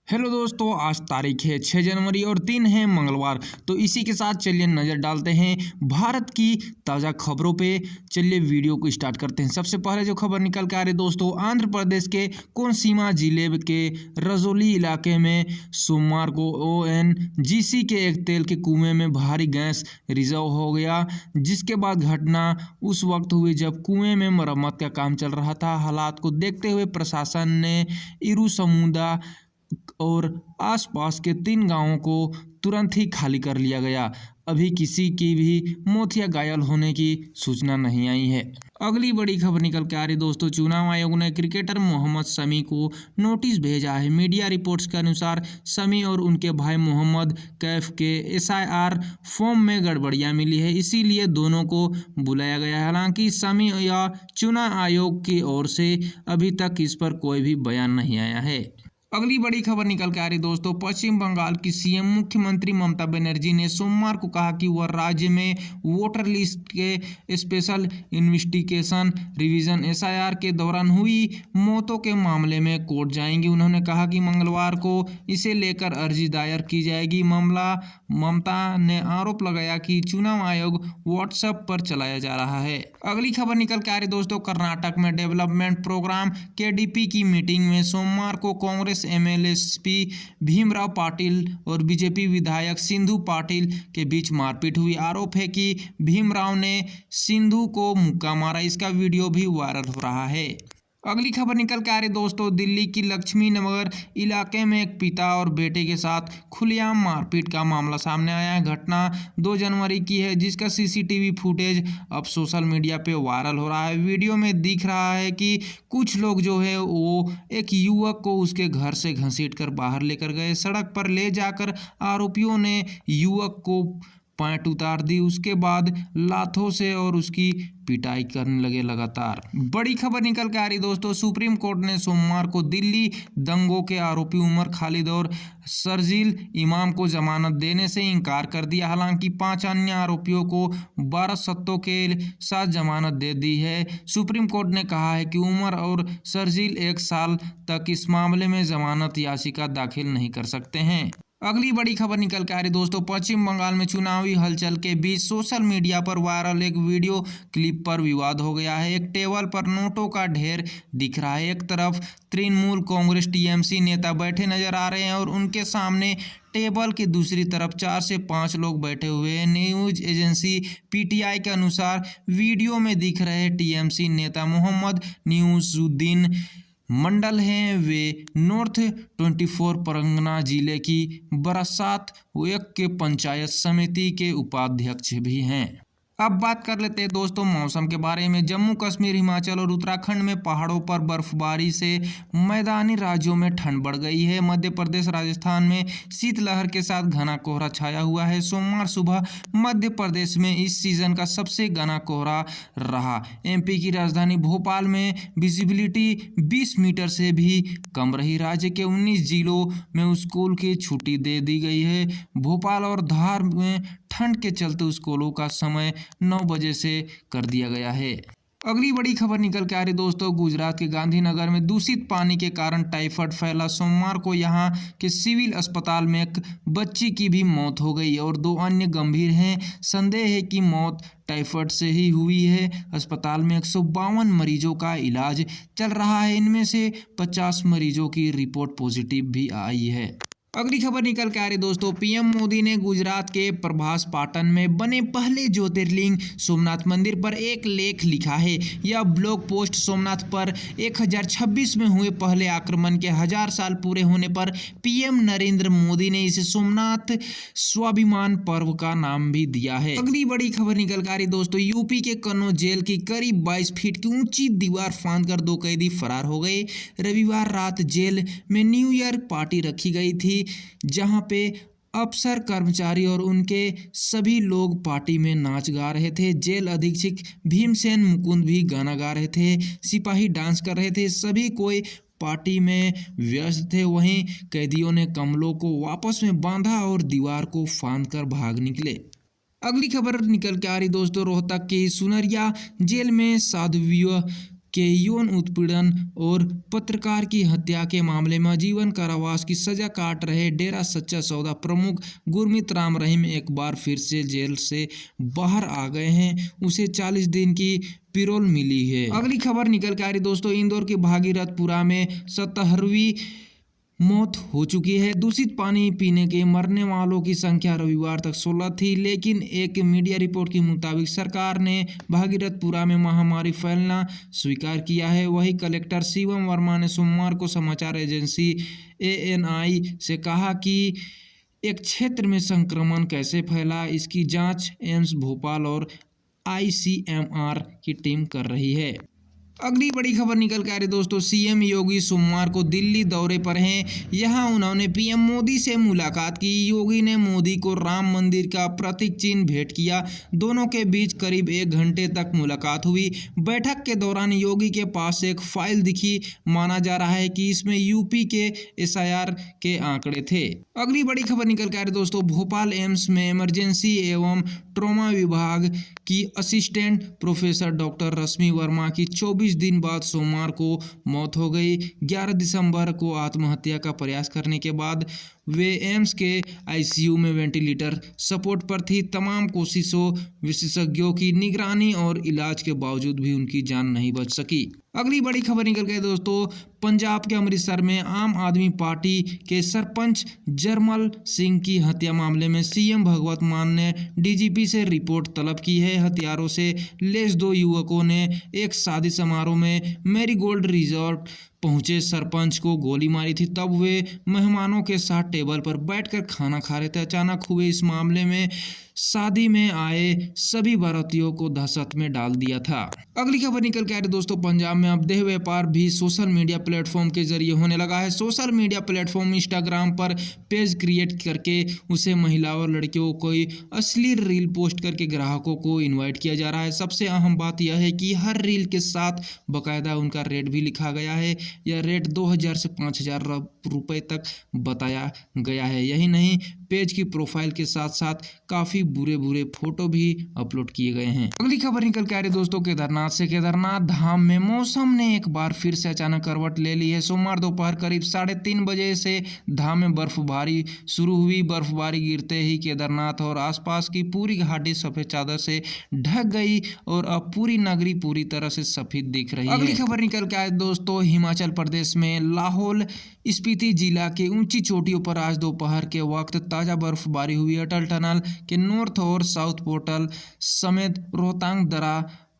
Hello दोस्तों, आज तारीख है 6 जनवरी और दिन है मंगलवार। तो इसी के साथ चलिए नज़र डालते हैं भारत की ताज़ा खबरों पे। चलिए वीडियो को स्टार्ट करते हैं। सबसे पहले जो खबर निकल के आ रही है दोस्तों, आंध्र प्रदेश के कोनसीमा जिले के रजौली इलाके में सोमवार को ओएनजीसी के एक तेल के कुएं में भारी गैस रिजर्व हो गया, जिसके बाद घटना उस वक्त हुई जब कुएं में मरम्मत का काम चल रहा था। हालात को देखते हुए प्रशासन ने इरुसमुंडा और आसपास के 3 गांवों को तुरंत ही खाली कर लिया गया। अभी किसी की भी मौत या घायल होने की सूचना नहीं आई है। अगली बड़ी खबर निकल के आ रही दोस्तों, चुनाव आयोग ने क्रिकेटर मोहम्मद शमी को नोटिस भेजा है। मीडिया रिपोर्ट्स के अनुसार शमी और उनके भाई मोहम्मद कैफ के एसआईआर फॉर्म में गड़बड़ियां मिली है, इसीलिए दोनों को बुलाया गया है। हालांकि शमी या चुनाव आयोग की ओर से अभी तक इस पर कोई भी बयान नहीं आया है। अगली बड़ी खबर निकल के आ रही दोस्तों, पश्चिम बंगाल की सीएम मुख्यमंत्री ममता बनर्जी ने सोमवार को कहा कि वह राज्य में वोटर लिस्ट के स्पेशल इन्वेस्टिगेशन रिवीजन एसआईआर के दौरान हुई मौतों के मामले में कोर्ट जाएंगी। उन्होंने कहा कि मंगलवार को इसे लेकर अर्जी दायर की जाएगी। ममता ने आरोप लगाया कि चुनाव आयोग व्हाट्सएप पर चलाया जा रहा है। अगली खबर निकल के आ रही दोस्तों, कर्नाटक में डेवलपमेंट प्रोग्राम केडीपी की मीटिंग में सोमवार को कांग्रेस एमएलएसपी भीमराव पाटिल और बीजेपी विधायक सिंधु पाटिल के बीच मारपीट हुई। आरोप है कि भीमराव ने सिंधु को मुक्का मारा। इसका वीडियो भी वायरल हो रहा है। अगली खबर निकल के आ रही दोस्तों, दिल्ली की लक्ष्मी नगर इलाके में एक पिता और बेटे के साथ खुलेआम मारपीट का मामला सामने आया है। घटना 2 जनवरी की है, जिसका सीसीटीवी फुटेज अब सोशल मीडिया पे वायरल हो रहा है। वीडियो में दिख रहा है कि कुछ लोग जो है वो एक युवक को उसके घर से घसीट कर बाहर लेकर गए। सड़क पर ले जाकर आरोपियों ने युवक को पैंट उतार दी, उसके बाद लाथों से और उसकी पिटाई करने लगे लगातार। बड़ी खबर निकल के आ रही दोस्तों, सुप्रीम कोर्ट ने सोमवार को दिल्ली दंगों के आरोपी उमर खालिद और शर्जील इमाम को जमानत देने से इनकार कर दिया। हालांकि 5 अन्य आरोपियों को 12 सत्तों के साथ जमानत दे दी है। सुप्रीम कोर्ट ने कहा है कि उमर और शर्जील 1 साल तक इस मामले में जमानत याचिका दाखिल नहीं कर सकते हैं। अगली बड़ी खबर निकल के आ रही दोस्तों, पश्चिम बंगाल में चुनावी हलचल के बीच सोशल मीडिया पर वायरल एक वीडियो क्लिप पर विवाद हो गया है। एक टेबल पर नोटों का ढेर दिख रहा है। एक तरफ तृणमूल कांग्रेस टीएमसी नेता बैठे नजर आ रहे हैं और उनके सामने टेबल की दूसरी तरफ 4 से 5 लोग बैठे हुए हैं। न्यूज एजेंसी पीटीआई के अनुसार वीडियो में दिख रहे टीएमसी नेता मोहम्मद न्यूज़ुद्दीन मंडल हैं। वे नॉर्थ 24 परगना जिले की बरासात एक के पंचायत समिति के उपाध्यक्ष भी हैं। अब बात कर लेते हैं दोस्तों मौसम के बारे में। जम्मू कश्मीर, हिमाचल और उत्तराखंड में पहाड़ों पर बर्फबारी से मैदानी राज्यों में ठंड बढ़ गई है। मध्य प्रदेश, राजस्थान में शीतलहर के साथ घना कोहरा छाया हुआ है। सोमवार सुबह मध्य प्रदेश में इस सीजन का सबसे घना कोहरा रहा। एमपी की राजधानी भोपाल में विजिबिलिटी 20 मीटर से भी कम रही। राज्य के 19 जिलों में स्कूल की छुट्टी दे दी गई है। भोपाल और धार में ठंड के चलते स्कूलों का समय 9 बजे से कर दिया गया है। अगली बड़ी खबर निकल के आ रही दोस्तों, गुजरात के गांधीनगर में दूषित पानी के कारण टाइफाइड फैला। सोमवार को यहां के सिविल अस्पताल में एक बच्ची की भी मौत हो गई और 2 अन्य गंभीर हैं। संदेह है कि मौत टाइफाइड से ही हुई है। अस्पताल में 152 मरीजों का इलाज चल रहा है। इनमें से 50 मरीजों की रिपोर्ट पॉजिटिव भी आई है। अगली खबर निकल के आ रही दोस्तों, पीएम मोदी ने गुजरात के प्रभास पाटन में बने पहले ज्योतिर्लिंग सोमनाथ मंदिर पर एक लेख लिखा है। यह ब्लॉग पोस्ट सोमनाथ पर 1026 में हुए पहले आक्रमण के 1000 साल पूरे होने पर पीएम नरेंद्र मोदी ने इसे सोमनाथ स्वाभिमान पर्व का नाम भी दिया है। अगली बड़ी खबर निकल के आ रही दोस्तों, यूपी के कन्नौज जेल की करीब 22 फीट की ऊंची दीवार फांदकर 2 कैदी फरार हो गए। रविवार रात जेल में न्यू ईयर पार्टी रखी गई थी, जहां पे अफसर, कर्मचारी और उनके सभी लोग पार्टी में नाच गा रहे थे। जेल अधीक्षक भीमसेन मुकुंद भी गाना गा रहे थे। सिपाही डांस कर रहे थे। सभी कोई पार्टी में व्यस्त थे। वहीं कैदियों ने कमलों को वापस में बांधा और दीवार को फांदकर भाग निकले। अगली खबर निकल के आ रही दोस्तों, रोहतक की सुनरिया जेल में साधु के यौन उत्पीड़न और पत्रकार की हत्या के मामले में आजीवन कारावास की सजा काट रहे डेरा सच्चा सौदा प्रमुख गुरमीत राम रहीम एक बार फिर से जेल से बाहर आ गए हैं। उसे 40 दिन की पैरोल मिली है। अगली खबर निकल के आ रही दोस्तों, इंदौर के भागीरथपुरा में 77वीं मौत हो चुकी है। दूषित पानी पीने के मरने वालों की संख्या रविवार तक 16 थी, लेकिन एक मीडिया रिपोर्ट के मुताबिक सरकार ने भागीरथपुरा में महामारी फैलना स्वीकार किया है। वही कलेक्टर शिवम वर्मा ने सोमवार को समाचार एजेंसी ANI से कहा कि एक क्षेत्र में संक्रमण कैसे फैला, इसकी जांच एम्स भोपाल और ICMR की टीम कर रही है। अगली बड़ी खबर निकल के आ रही दोस्तों, CM योगी सोमवार को दिल्ली दौरे पर हैं। यहां उन्होंने PM मोदी से मुलाकात की। योगी ने मोदी को राम मंदिर का प्रतीक चिन्ह भेंट किया। दोनों के बीच करीब 1 घंटे तक मुलाकात हुई। बैठक के दौरान योगी के पास एक फाइल दिखी। माना जा रहा है कि इसमें UP के SIR के आंकड़े थे। अगली बड़ी खबर निकल के आ रही दोस्तों, भोपाल एम्स में इमरजेंसी एवं ट्रॉमा विभाग की असिस्टेंट प्रोफेसर डॉक्टर रश्मि वर्मा की 24 दिन बाद सोमवार को मौत हो गई। 11 दिसंबर को आत्महत्या का प्रयास करने के बाद वे एम्स के ICU में वेंटिलेटर सपोर्ट पर थी। तमाम कोशिशों, विशेषज्ञों की निगरानी और इलाज के बावजूद भी उनकी जान नहीं बच सकी। अगली बड़ी खबर निकल गई दोस्तों, पंजाब के अमृतसर में आम आदमी पार्टी के सरपंच जरमल सिंह की हत्या मामले में CM भगवत मान ने DGP से रिपोर्ट तलब की है। हथियारों से लैस 2 युवकों ने एक शादी समारोह में मैरीगोल्ड रिजॉर्ट पहुंचे सरपंच को गोली मारी थी। तब वे मेहमानों के साथ टेबल पर बैठकर खाना खा रहे थे। अचानक हुए इस मामले में शादी में आए सभी बारातियों को दहशत में डाल दिया था। अगली खबर निकल के आ रही दोस्तों, पंजाब में अब देह व्यापार भी सोशल मीडिया प्लेटफॉर्म के जरिए होने लगा है। सोशल मीडिया प्लेटफॉर्म इंस्टाग्राम पर पेज क्रिएट करके उसे महिलाओं और लड़कियों को अश्लील रील पोस्ट करके ग्राहकों को इन्वाइट किया जा रहा है। सबसे अहम बात यह है कि हर रील के साथ बाकायदा उनका रेट भी लिखा गया है। यह रेट 2000 से 5000 रुपये तक बताया गया है। यही नहीं, पेज की प्रोफाइल के साथ साथ काफ़ी बुरे फोटो भी अपलोड किए गए हैं। अगली खबर निकल के आ रही दोस्तों, केदारनाथ से। केदारनाथ धाम में मौसम ने एक बार फिर से अचानक करवट ले ली है। सोमवार दोपहर करीब 3:30 बजे से धाम में बर्फबारी शुरू हुई। बर्फबारी गिरते ही केदारनाथ और आसपास की पूरी घाटी सफेद चादर से ढक गई और अब पूरी नगरी पूरी तरह से सफेद दिख रही है। अगली खबर निकल के आए दोस्तों, हिमाचल प्रदेश में लाहौल स्पीति जिला के ऊंची चोटियों पर आज दोपहर के वक्त ताज़ा बर्फबारी हुई। अटल टनल के नॉर्थ और साउथ पोर्टल समेत रोहतांग दर्रा,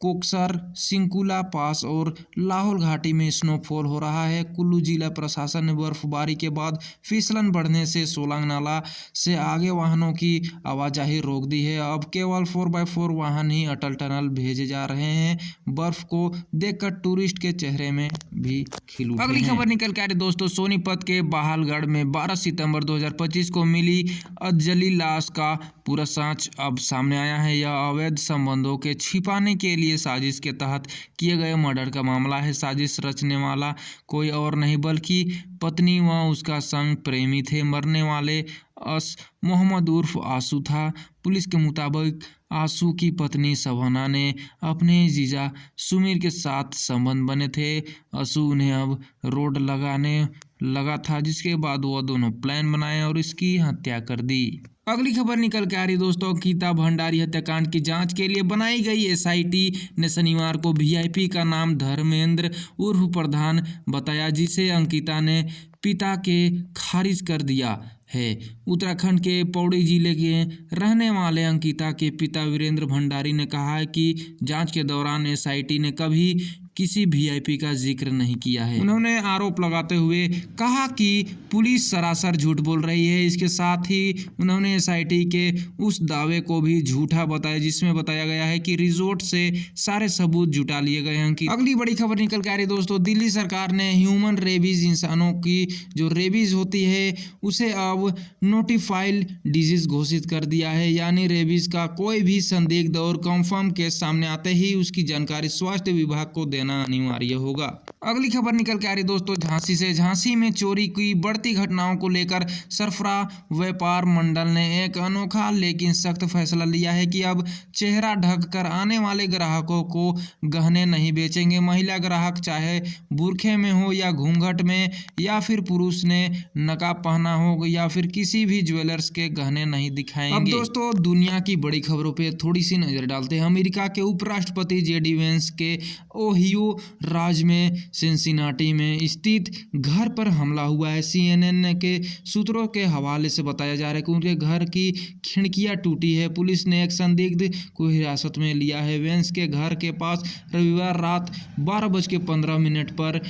कोकसर, सिंकुला पास और लाहौल घाटी में स्नोफॉल हो रहा है। कुल्लू जिला प्रशासन ने बर्फबारी के बाद फिसलन बढ़ने से सोलांग नाला से आगे वाहनों की आवाजाही रोक दी है। अब केवल 4x4 वाहन ही अटल टनल भेजे जा रहे हैं। बर्फ को देखकर टूरिस्ट के चेहरे में भी खिल उठे हैं। अगली खबर निकल के आ रही दोस्तों, सोनीपत के बहालगढ़ में 12 सितंबर 2025 को मिली अजली लाश का पूरा सच अब सामने आया है। यह अवैध संबंधों के छिपाने के लिए साजिश के तहत किए गए मर्डर का मामला है। साजिश रचने वाला कोई और नहीं बल्कि पत्नी व उसका संग प्रेमी थे। मरने वाले मोहम्मद उर्फ आंसू था। पुलिस के मुताबिक आंसू की पत्नी शबाना ने अपने जीजा सुमीर के साथ संबंध बने थे। आंसू उन्हें अब रोड लगाने लगा था, जिसके बाद वह दोनों प्लान बनाए और इसकी हत्या कर दी। अगली खबर निकल के आ रही दोस्तों, गीता भंडारी हत्याकांड की जांच के लिए बनाई गई SIT ने शनिवार को VIP का नाम धर्मेंद्र उर्फ प्रधान बताया, जिसे अंकिता ने पिता के खारिज कर दिया है। उत्तराखंड के पौड़ी जिले के रहने वाले अंकिता के पिता वीरेंद्र भंडारी ने कहा है कि जांच के दौरान SIT ने कभी किसी VIP का जिक्र नहीं किया है। उन्होंने आरोप लगाते हुए कहा कि पुलिस सरासर झूठ बोल रही है। इसके साथ ही उन्होंने SIT के उस दावे को भी झूठा बताया जिसमें बताया गया है कि रिजॉर्ट से सारे सबूत जुटा लिए गए हैं। अगली बड़ी खबर निकल के आ रही दोस्तों, दिल्ली सरकार ने ह्यूमन रेबीज, इंसानों की जो रेबीज होती है उसे अब नोटिफाइड डिजीज घोषित कर दिया है। यानी रेबीज का कोई भी संदिग्ध और कंफर्म केस सामने आते ही उसकी जानकारी स्वास्थ्य विभाग को देना देना अनिवार्य होगा। अगली खबर निकल के आ रही दोस्तों झांसी से। झांसी में चोरी की बढ़ती घटनाओं को लेकर सरफरा व्यापार मंडल ने एक अनोखा लेकिन सख्त फैसला लिया है कि अब चेहरा ढककर आने वाले ग्राहकों को गहने नहीं बेचेंगे। महिला ग्राहक चाहे बुरखे में हो या घूंघट में, या फिर पुरुष ने नकाब पहना हो, या फिर किसी भी ज्वेलर्स के गहने नहीं दिखाएंगे। अब दोस्तों दुनिया की बड़ी खबरों पे थोड़ी सी नजर डालते हैं। अमेरिका के उपराष्ट्रपति जेडी वेंस के ओहियो राज्य में सिंसिनाटी में स्थित घर पर हमला हुआ है। CNN के सूत्रों के हवाले से बताया जा रहा है कि उनके घर की खिड़कियां टूटी है। पुलिस ने एक संदिग्ध को हिरासत में लिया है। वेंस के घर के पास रविवार रात 12:15 पर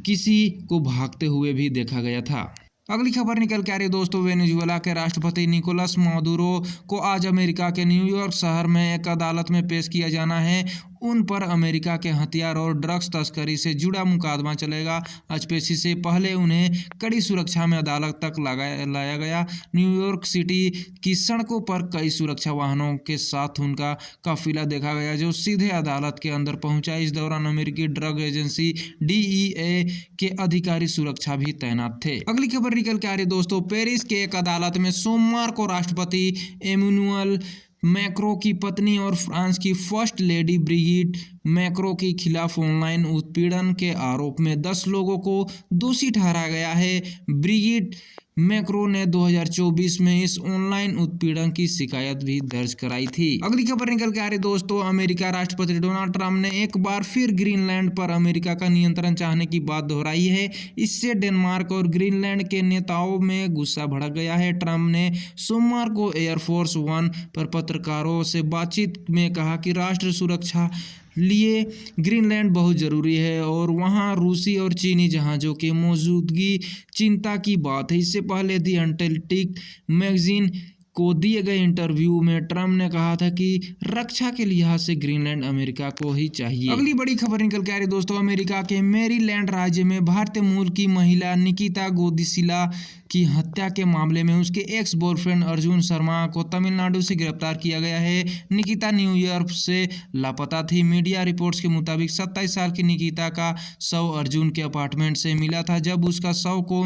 किसी को भागते हुए भी देखा गया था। अगली खबर निकल के आ रही है दोस्तों वेनेजुएला के राष्ट्रपति निकोलस मादुरो को आज अमेरिका के न्यूयॉर्क शहर में एक अदालत में पेश किया जाना है। उन पर अमेरिका के हथियार और ड्रग्स तस्करी से जुड़ा मुकदमा चलेगा। आज पेशी से पहले उन्हें कड़ी सुरक्षा में अदालत तक लाया गया। न्यूयॉर्क सिटी की सड़कों पर कई सुरक्षा वाहनों के साथ उनका काफिला देखा गया जो सीधे अदालत के अंदर पहुंचा। इस दौरान अमेरिकी ड्रग एजेंसी DEA के अधिकारी सुरक्षा भी तैनात थे। अगली खबर निकल के आ रही दोस्तों पेरिस के एक अदालत में सोमवार को राष्ट्रपति एमेनुअल मैक्रों की पत्नी और फ्रांस की फर्स्ट लेडी ब्रिगिट मैक्रों के खिलाफ ऑनलाइन उत्पीड़न के आरोप में 10 लोगों को दोषी ठहराया गया है। ब्रिगिट मैक्रो ने 2024 में इस ऑनलाइन उत्पीड़न की शिकायत भी दर्ज कराई थी। अगली खबर निकल के आ रही दोस्तों अमेरिका राष्ट्रपति डोनाल्ड ट्रंप ने एक बार फिर ग्रीनलैंड पर अमेरिका का नियंत्रण चाहने की बात दोहराई है। इससे डेनमार्क और ग्रीनलैंड के नेताओं में गुस्सा भड़क गया है। ट्रंप ने सोमवार को एयरफोर्स 1 पर पत्रकारों से बातचीत में कहा कि राष्ट्र सुरक्षा लिए ग्रीनलैंड बहुत ज़रूरी है और वहाँ रूसी और चीनी जहाज़ों की मौजूदगी चिंता की बात है। इससे पहले दी अटलांटिक मैगजीन को दिए गए इंटरव्यू में ट्रंप ने कहा था कि रक्षा के लिहाज से ग्रीनलैंड अमेरिका को ही चाहिए। अगली बड़ी खबर निकल के आ रही दोस्तों अमेरिका के मैरीलैंड राज्य में भारतीय मूल की महिला निकिता गोदिसिला की हत्या के मामले में उसके एक्स बॉयफ्रेंड अर्जुन शर्मा को तमिलनाडु से गिरफ्तार किया गया है। निकिता न्यूयॉर्क से लापता थी। मीडिया रिपोर्ट्स के मुताबिक 27 साल की निकिता का शव अर्जुन के अपार्टमेंट से मिला था। जब उसका शव को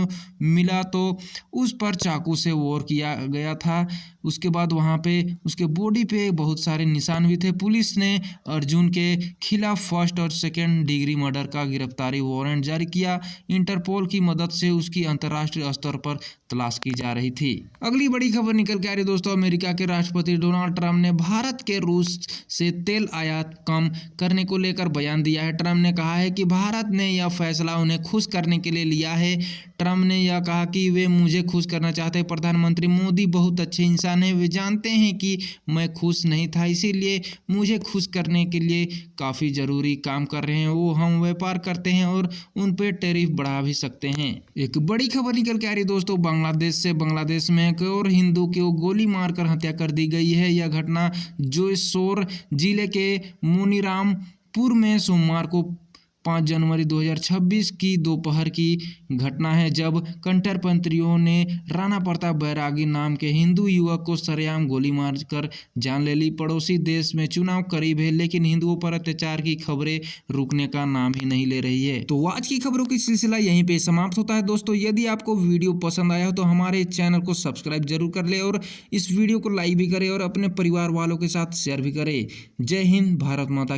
मिला तो उस पर चाकू से वार किया गया था। उसके बाद वहां पे उसके बॉडी पे बहुत सारे निशान भी थे। पुलिस ने अर्जुन के खिलाफ फर्स्ट और सेकेंड डिग्री मर्डर का गिरफ्तारी वारंट जारी किया। इंटरपोल की मदद से उसकी अंतर्राष्ट्रीय स्तर पर तलाश की जा रही थी। अगली बड़ी खबर निकल के आ रही दोस्तों अमेरिका के राष्ट्रपति डोनाल्ड ट्रंप ने भारत के रूस से तेल आयात कम करने को लेकर बयान दिया है। ट्रंप ने कहा है कि भारत ने यह फैसला उन्हें खुश करने के लिए लिया है। ट्रंप ने यह कहा कि वे मुझे खुश करना चाहते हैं। प्रधानमंत्री मोदी बहुत अच्छे इंसान हैं। वे जानते हैं कि मैं खुश नहीं था, इसीलिए मुझे खुश करने के लिए काफ़ी ज़रूरी काम कर रहे हैं। वो हम व्यापार करते हैं और उन पर टैरिफ बढ़ा भी सकते हैं। एक बड़ी खबर निकल के आ रही दोस्तों बांग्लादेश से। बांग्लादेश में एक और हिंदू को गोली मारकर हत्या कर दी गई है। यह घटना जोशोर जिले के मोनीरामपुर में सोमवार को 5 जनवरी 2026 की दोपहर की घटना है, जब कट्टरपंथियों ने राणा प्रताप बैरागी नाम के हिंदू युवक को सरेआम गोली मारकर जान ले ली। पड़ोसी देश में चुनाव करीब है, लेकिन हिंदुओं पर अत्याचार की खबरें रुकने का नाम ही नहीं ले रही है। तो आज की खबरों की सिलसिला यहीं पे समाप्त होता है। दोस्तों यदि आपको वीडियो पसंद आया हो तो हमारे चैनल को सब्सक्राइब जरूर कर ले और इस वीडियो को लाइक भी करें और अपने परिवार वालों के साथ शेयर भी करें। जय हिंद, भारत माता।